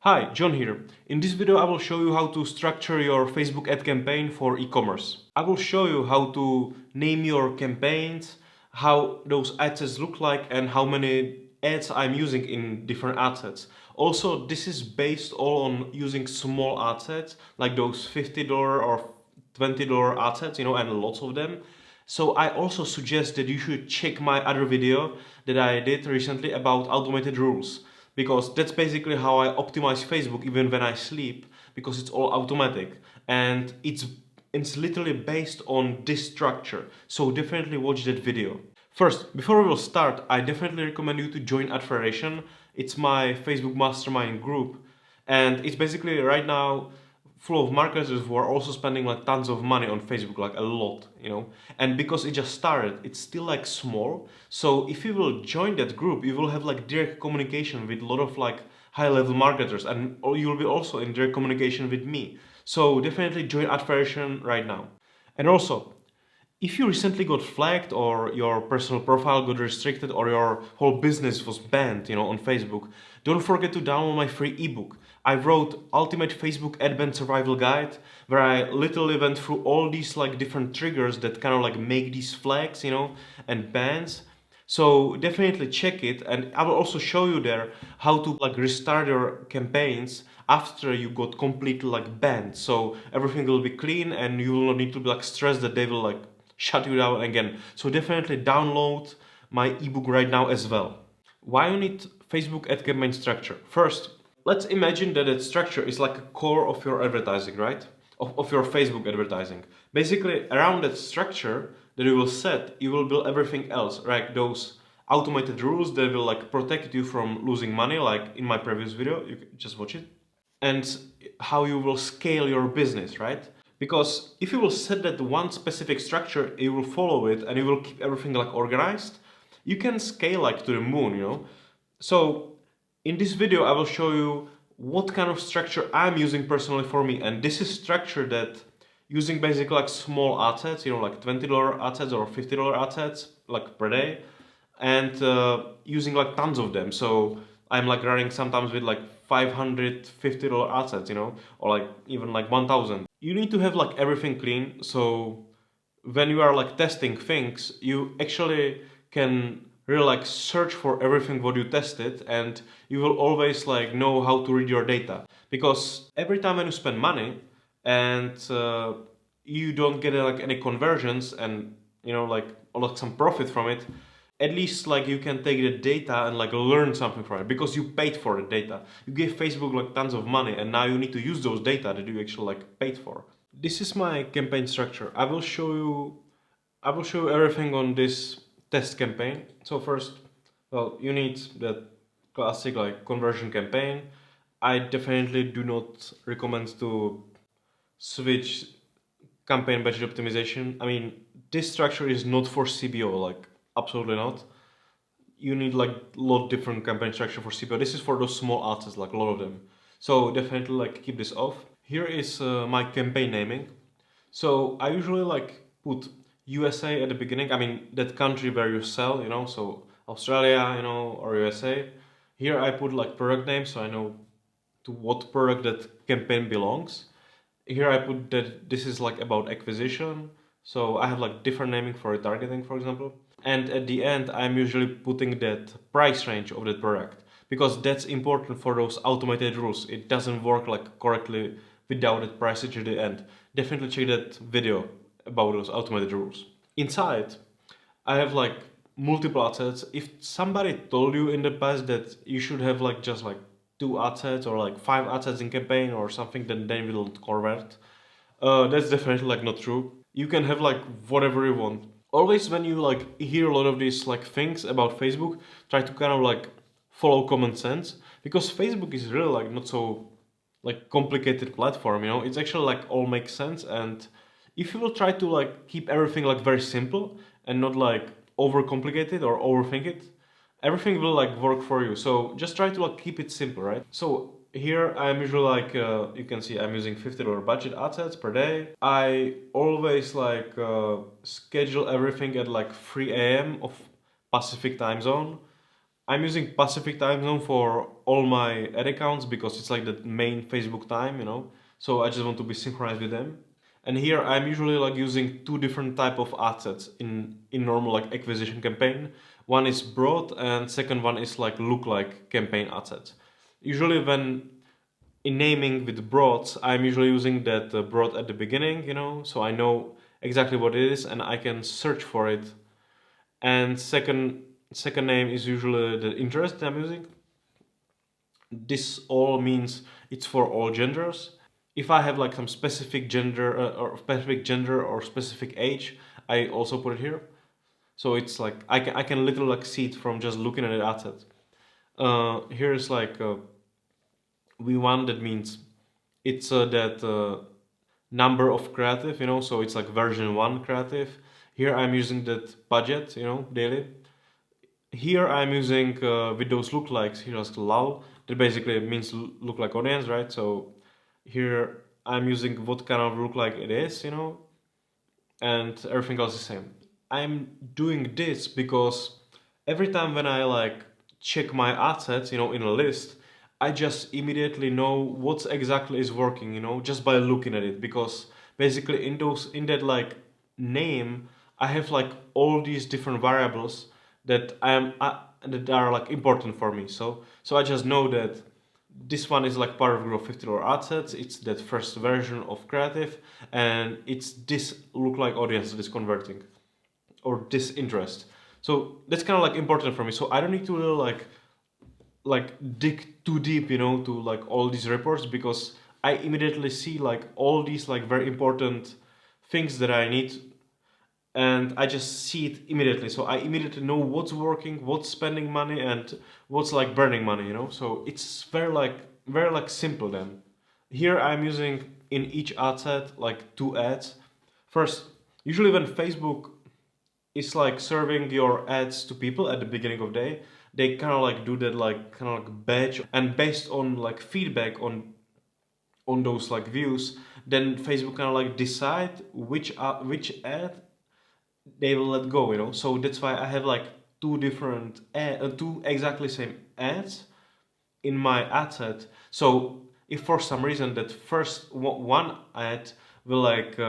Hi, John here. In this video I will show you how to structure your Facebook ad campaign for e-commerce. I will show you how to name your campaigns, how those ad sets look like and how many ads I'm using in different ad sets. Also, this is based all on using small ad sets like those $50 or $20 ad sets, and lots of them. So I also suggest that you should check my other video that I did recently about automated rules, because that's basically how I optimize Facebook even when I sleep, because it's all automatic and it's literally based on this structure. So definitely watch that video. First, before we will start, I definitely recommend you to join Ad Federation. It's my Facebook mastermind group, and it's basically right now full of marketers who are also spending like tons of money on Facebook, like a lot. And because it just started, it's still like small. So if you will join that group, you will have like direct communication with a lot of like high level marketers, and you will be also in direct communication with me. So definitely join Ad Federation right now. And also, if you recently got flagged or your personal profile got restricted or your whole business was banned, on Facebook, don't forget to download my free ebook. I wrote Ultimate Facebook Ad Ban Survival Guide, where I literally went through all these like different triggers that kind of like make these flags, and bans. So definitely check it, and I will also show you there how to like restart your campaigns after you got completely like banned. So everything will be clean and you will not need to be like stressed that they will like shut you down again. So definitely download my ebook right now as well. Why you need Facebook ad campaign structure? First, let's imagine that that structure is like a core of your advertising, right? Of your Facebook advertising. Basically, around that structure that you will set, you will build everything else, right? Those automated rules that will like protect you from losing money, like in my previous video, you can just watch it. And how you will scale your business, right? Because if you will set that one specific structure, you will follow it and you will keep everything like organized, you can scale like to the moon. So in this video, I will show you what kind of structure I'm using personally for me. And this is structure that using basically like small ad sets, like $20 ad sets or $50 ad sets like per day, and using like tons of them. So I'm like running sometimes with like $550 ad sets, or like even like 1,000. You need to have like everything clean. So when you are like testing things, you actually can really like search for everything what you tested, and you will always like know how to read your data, because every time when you spend money and you don't get like any conversions and like or like some profit from it, at least like you can take the data and like learn something from it, because you paid for the data. You gave Facebook like tons of money and now you need to use those data that you actually like paid for. This is my campaign structure. I will show you everything on this test campaign. So first, well, you need that classic like conversion campaign. I definitely do not recommend to switch campaign budget optimization. I mean, this structure is not for CBO, like absolutely not. You need like a lot different campaign structure for CPO. This is for those small artists, like a lot of them. So definitely like keep this off. Here is my campaign naming. So I usually like put USA at the beginning. I mean that country where you sell, so Australia, or USA. Here I put like product name, so I know to what product that campaign belongs. Here I put that this is like about acquisition. So I have like different naming for retargeting, for example. And at the end, I'm usually putting that price range of that product, because that's important for those automated rules. It doesn't work like correctly without that price range at the end. Definitely check that video about those automated rules. Inside, I have like multiple ad sets. If somebody told you in the past that you should have like just like 2 ad sets or like 5 ad sets in campaign or something, then they will convert. That's definitely like not true. You can have like whatever you want. Always when you like hear a lot of these like things about Facebook, try to kind of like follow common sense, because Facebook is really like not so like complicated platform. It's actually like all makes sense, and if you will try to like keep everything like very simple and not like overcomplicate it or overthink it, everything will like work for you. So just try to like keep it simple, right? So here I'm usually like you can see I'm using $50 budget ad sets per day. I always like schedule everything at like 3 a.m. of Pacific time zone. I'm using Pacific time zone for all my ad accounts because it's like the main Facebook time, you know. So I just want to be synchronized with them. And here I'm usually like using two different type of ad sets in normal like acquisition campaign. One is broad and second one is like look like campaign ad sets. Usually when in naming with broads, I'm usually using that broad at the beginning, you know, so I know exactly what it is and I can search for it. And second name is usually the interest I'm using. This all means it's for all genders. If I have like some specific gender or specific age, I also put it here. So it's like I can literally like see it from just looking at the ad set. Here is like V1, that means it's that number of creative, you know, so it's like version 1 creative. Here I'm using that budget, you know, daily. Here I'm using with those lookalikes, here's lol, that basically means look like audience, right? So here I'm using what kind of lookalike it is, you know, and everything else is the same. I'm doing this because every time when I like check my assets, you know, in a list, I just immediately know what exactly is working, you know, just by looking at it. Because basically in that like name, I have like all these different variables that are like important for me. So I just know that this one is like part of group of $50 assets. It's that first version of creative, and it's this look like audience that is converting or this interest. So that's kind of like important for me. So I don't need to really like dig too deep, you know, to like all these reports, because I immediately see like all these like very important things that I need, and I just see it immediately. So I immediately know what's working, what's spending money, and what's like burning money, you know. So it's very like simple then. Here I'm using in each ad set like two ads. First, usually when Facebook is like serving your ads to people at the beginning of day, they kind of like do that like kind of like batch, and based on like feedback on those like views, then Facebook kind of like decide which ad they will let go, you know. So that's why I have like two exactly same ads in my ad set. So if for some reason that first one ad will like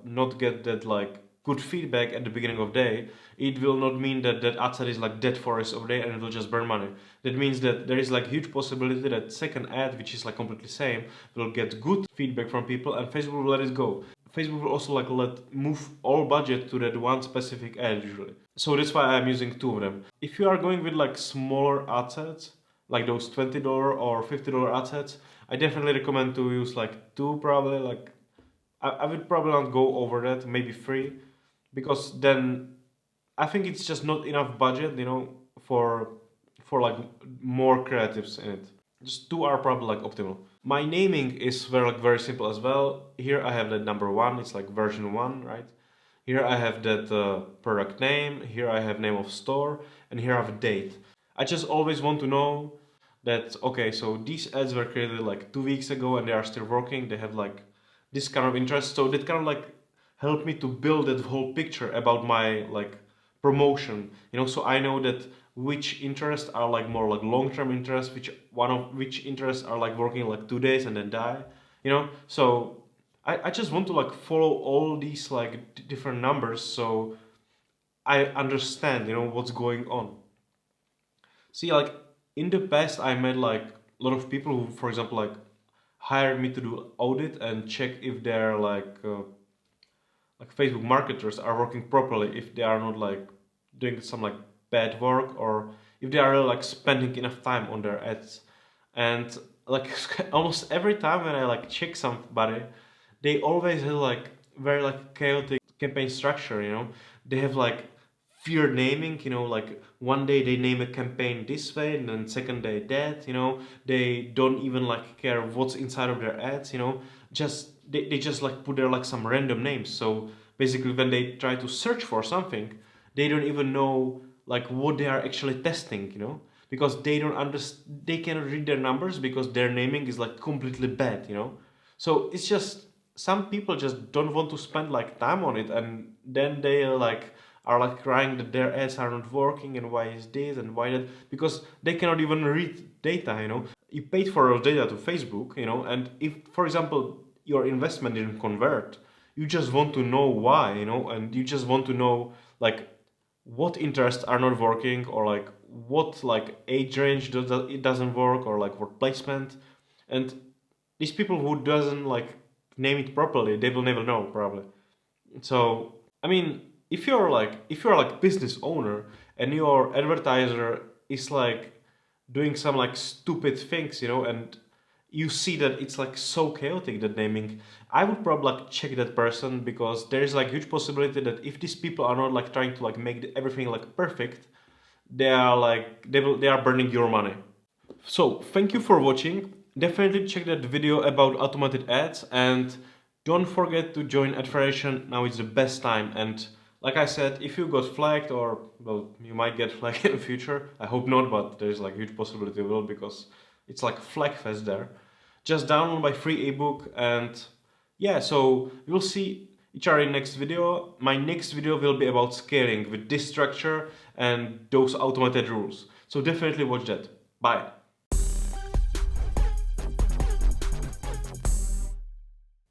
not get that like good feedback at the beginning of day, it will not mean that that ad set is like dead for rest of the day and it will just burn money. That means that there is like huge possibility that second ad, which is like completely same, will get good feedback from people and Facebook will let it go. Facebook will also like let move all budget to that one specific ad usually. So that's why I'm using two of them. If you are going with like smaller ad sets, like those $20 or $50 ad sets, I definitely recommend to use like two probably. Like I would probably not go over that, maybe three, because then I think it's just not enough budget, you know, for like more creatives in it. Just two are probably like optimal. My naming is very simple as well. Here I have the number one, it's like version one, right? Here I have that product name, here I have name of store, and here I have a date. I just always want to know that, okay, so these ads were created like 2 weeks ago and they are still working, they have like this kind of interest. So that kind of like helped me to build that whole picture about my like promotion, you know, so I know that which interests are like more like long-term interests, which interests are like working like 2 days and then die, you know. So I just want to like follow all these like different numbers, so I understand, you know, what's going on. See, like in the past I met like a lot of people who, for example, like hired me to do audit and check if they're like Facebook marketers are working properly, if they are not like doing some like bad work, or if they are really, like spending enough time on their ads. And like almost every time when I like check somebody, they always have like very like chaotic campaign structure, you know. They have like fear naming, you know, like one day they name a campaign this way and then second day that, you know. They don't even like care what's inside of their ads, you know. They just like put there like some random names. So basically when they try to search for something, they don't even know like what they are actually testing, you know, because they don't understand, they cannot read their numbers because their naming is like completely bad, you know. So it's just some people just don't want to spend like time on it, and then they are like are like crying that their ads are not working and why is this and why that, because they cannot even read data, you know. You paid for those data to Facebook, you know, and if, for example, your investment didn't convert, you just want to know why, you know, and you just want to know like what interests are not working, or like what like age range it doesn't work, or like what placement. And these people who doesn't like name it properly, they will never know probably. So I mean, if you're like business owner and your advertiser is like doing some like stupid things, you know, and you see that it's like so chaotic, that naming, I would probably like check that person, because there is like huge possibility that if these people are not like trying to like make everything like perfect, they are like they are burning your money. So thank you for watching. Definitely check that video about automated ads, and don't forget to join Ad Federation. Now is the best time. And like I said, if you got flagged, or well, you might get flagged in the future. I hope not, but there's like huge possibility you will, because it's like flag fest there. Just download my free ebook, and yeah, so we will see each other in next video. My next video will be about scaling with this structure and those automated rules. So definitely watch that. Bye.